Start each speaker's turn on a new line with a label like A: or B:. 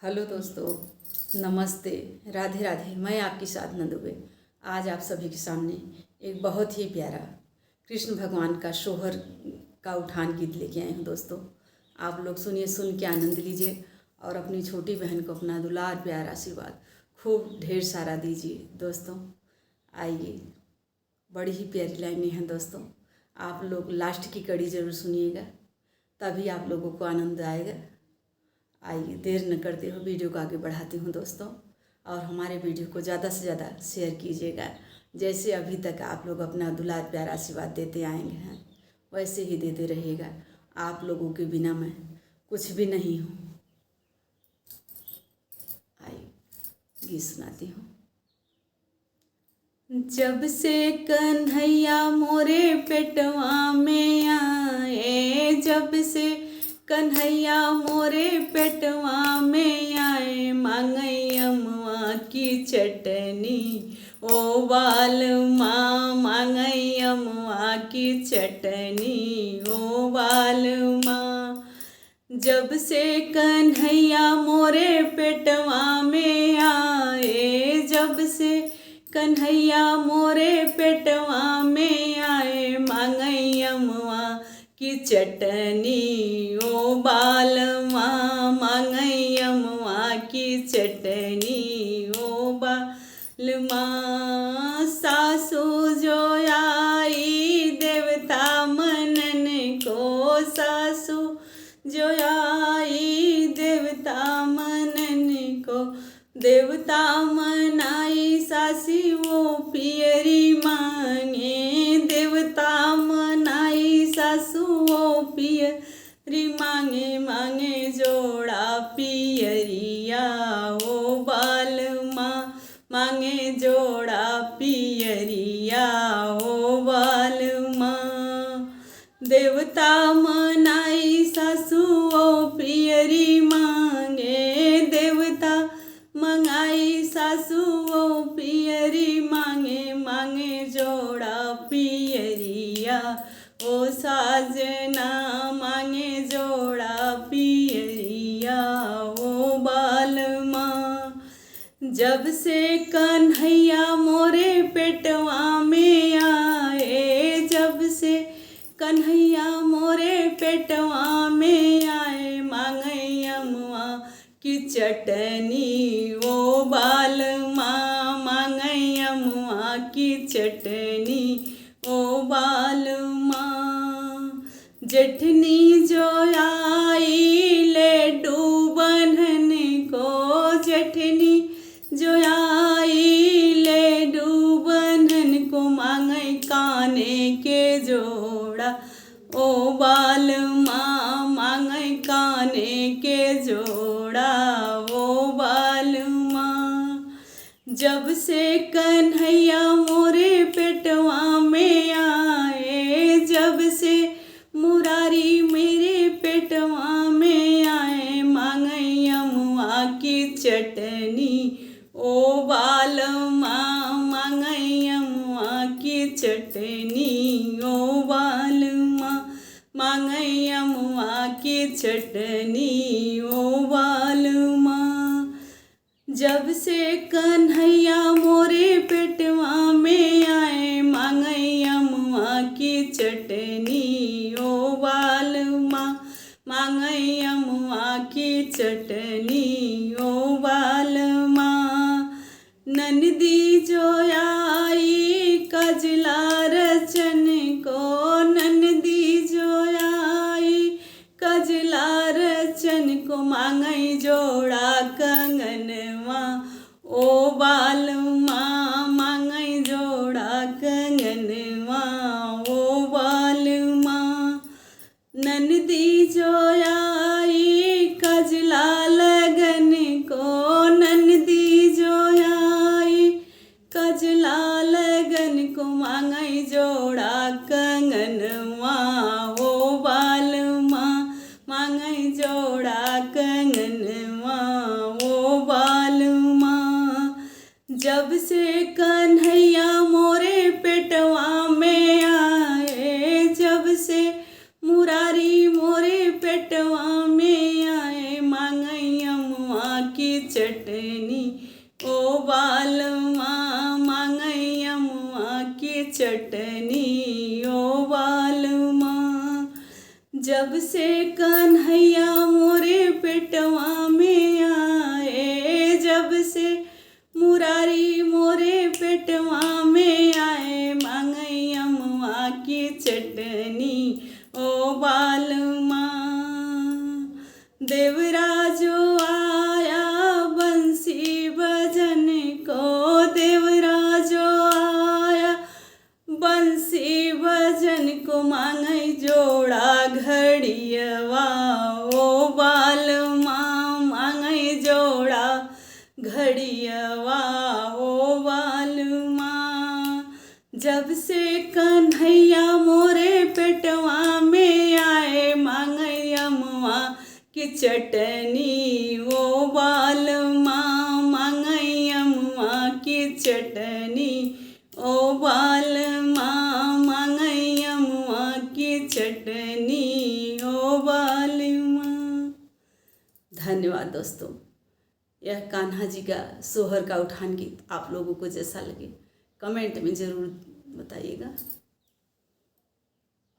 A: Hello दोस्तों, नमस्ते, राधे राधे। मैं आपकी साधना दुबे आज आप सभी के सामने एक बहुत ही प्यारा कृष्ण भगवान का सोहर का उठान गीत लेके आए हूँ। दोस्तों, आप लोग सुनिए, सुन के आनंद लीजिए और अपनी छोटी बहन को अपना दुलार प्यार आशीर्वाद खूब ढेर सारा दीजिए। दोस्तों आइए, बड़ी ही प्यारी लाइनें हैं दोस्तों। आप लोग लास्ट की कड़ी ज़रूर सुनिएगा, तभी आप लोगों को आनंद आएगा। आइए, देर न करते हो, वीडियो को आगे बढ़ाती हूँ दोस्तों, और हमारे वीडियो को ज़्यादा से ज़्यादा शेयर कीजिएगा। जैसे अभी तक आप लोग अपना दुलार प्यार आशीर्वाद देते आएंगे हैं, वैसे ही देते रहिएगा। आप लोगों के बिना मैं कुछ भी नहीं हूँ। आइए, गीत सुनाती हूँ। जब से कन्हैया मोरे पेटवा में आए, जब से कन्हैया मोरे पेटवा में आए, मांगई अमवा की चटनी ओ बाल माँ, मांगई अमवा की चटनी ओ बाल माँ। जब से कन्हैया मोरे पेटवा में आए, जब से कन्हैया मोरे पेटवा में आए, मांगई अमवा की चटनी ओ बाल माँ, मांगई अमवा की चटनी ओ बाल माँ। सासू जो आई देवता मनन को, सासू जो आई देवता मनन को, देवता मनाई सासी वो पियरी मांगे, देवता मनाई सासू वो पियरी मांगे, मांगे जोड़ा पियरिया ओ बाल माँ, मांगे जोड़ा पियरिया ओ बाल माँ। देवता मनाई सासू ओ पियरी मांगे, देवता मंगाई सासू ओ पियरी मांगे, मांगे जोड़ा पियरिया ओ साजना, मांगे जोड़ा पियरिया ओ बाल माँ। जब से कन्हैया मोरे पेटवा में आए, जब से कन्हैया मोरे पेटवा में आए, मांगई अमवा की चटनी ओ बाल माँ, मांगई अमवा की चटनी ओ बाल माँ। जेठनी जो आई लड्डू बन्हन को, जेठनी जो आई लड्डू बन्हन को, मांगई काने के जोड़ा ओ बाल माँ, मांगई काने के जोड़ा ओ बाल माँ। जब से कन्हैया मोरे पेटवा में आए, जब से मुरारी मेरे पेटवा में आए, मांगई अमवा की चटनी ओ बाल माँ, मांगई अमवा की चटनी ओ बाल माँ, मांगई अमवा की चटनी ओ बाल माँ। जब से कन्हैया मोरे पेटवा में आए, मांगई अमवा की चटनी ओ बाल माँ, मांगई अमवा की चटनी ओ बाल माँ। ननदी जो आई कजला रचन को, ननदी जो आई कजला रचन को, मांगई जोड़ा कंगनवा ओ बाल माँ, मांगई जोड़ा कंगनवा ओ बाल माँ। ननदी जो आई कजला लगन को, ननदी जो आई कजला लगन को, मांगई जोड़ा कंगनवा ओ बाल माँ, मांगई जोड़ा कंगनवा ओ बाल माँ। जब से कन्हैया मोरे पेटवा में आए, जब से मुरारी मोरे पेटवा में आए, मांगई अमवा की की चटनी, ओ बालमा मांगई अमुआ की चटनी, ओ बालमा। जब से कन्हैया मोरे पेटवा में आए, जब से मुरारी मोरे पेटवा में आए, मांगई अमुआ की चटनी, ओ बालमा। देवराजो आया बंसी बजन को, देवराजो आया बंसी बजन को, मांगई जोड़ा घड़ियवा, ओ बालमा मांगई जोड़ा घड़ियवा, ओ बालमा। जब से कन्हैया मोरे पेटवा में आए, मांगई अमुआ की चटनी, ओ बालमा मांगई अमुआ की चटनी, ओ बालमा मांगई अमुआ की चटनी, ओ बालमा। धन्यवाद दोस्तों। यह कान्हा जी का सोहर का उठान गीत आप लोगों को जैसा लगे कमेंट में ज़रूर बताइएगा।